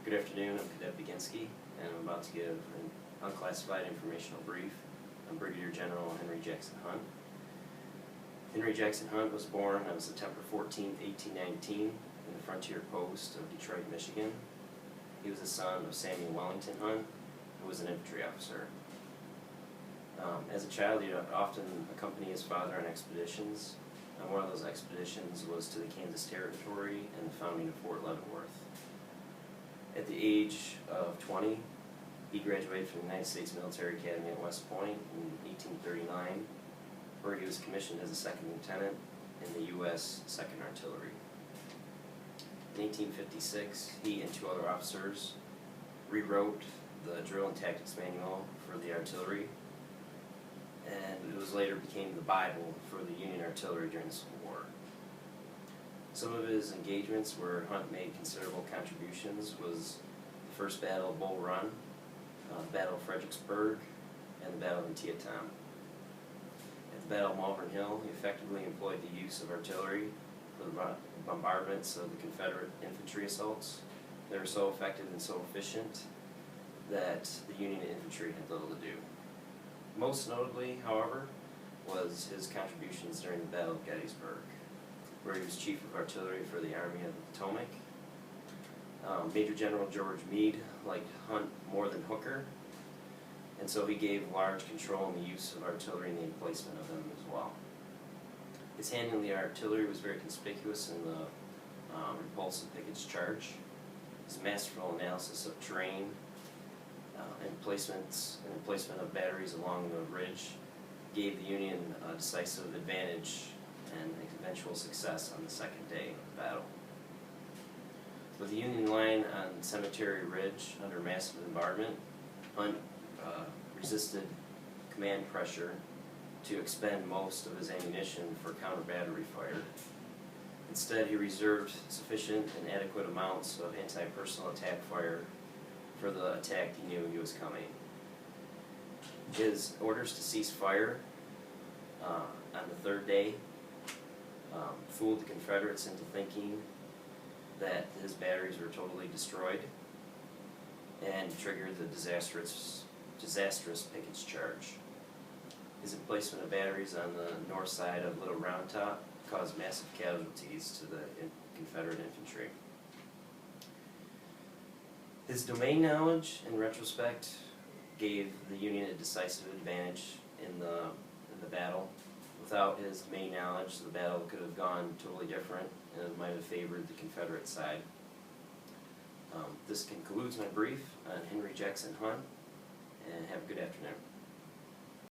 Good afternoon, I'm Cadet Baginski, and I'm about to give an unclassified informational brief on Brigadier General Henry Jackson Hunt. Henry Jackson Hunt was born on September 14, 1819, in the frontier post of Detroit, Michigan. He was the son of Samuel Wellington Hunt, who was an infantry officer. As a child, he would often accompany his father on expeditions. One of those expeditions was to the Kansas Territory and the founding of Fort Leavenworth. At the age of 20, he graduated from the United States Military Academy at West Point in 1839, where he was commissioned as a second lieutenant in the U.S. 2nd Artillery. In 1856, he and two other officers rewrote the drill and tactics manual for the artillery, and it was later became the Bible for the Union artillery during the Civil War. Some of his engagements where Hunt made considerable contributions was the First Battle of Bull Run, the Battle of Fredericksburg, and the Battle of Antietam. At the Battle of Malvern Hill, he effectively employed the use of artillery for the bombardments of the Confederate infantry assaults. They were so effective and so efficient that the Union infantry had little to do. Most notably, however, was his contributions during the Battle of Gettysburg, where he was Chief of Artillery for the Army of the Potomac. Major General George Meade liked Hunt more than Hooker, and so he gave large control in the use of artillery and the emplacement of them as well. His handling of the artillery was very conspicuous in the repulsive pickets charge. His masterful analysis of terrain and placement of batteries along the ridge gave the Union a decisive advantage and eventual success on the second day of the battle. With the Union line on Cemetery Ridge under massive bombardment, Hunt resisted command pressure to expend most of his ammunition for counter-battery fire. Instead, he reserved sufficient and adequate amounts of anti-personnel attack fire for the attack he knew he was coming. His orders to cease fire on the third day fooled the Confederates into thinking that his batteries were totally destroyed and triggered the disastrous pickets charge. His emplacement of batteries on the north side of Little Round Top caused massive casualties to the Confederate infantry. His domain knowledge, in retrospect, gave the Union a decisive advantage in the battle. Without his domain knowledge, the battle could have gone totally different, and it might have favored the Confederate side. This concludes my brief on Henry Jackson Hunt, and have a good afternoon.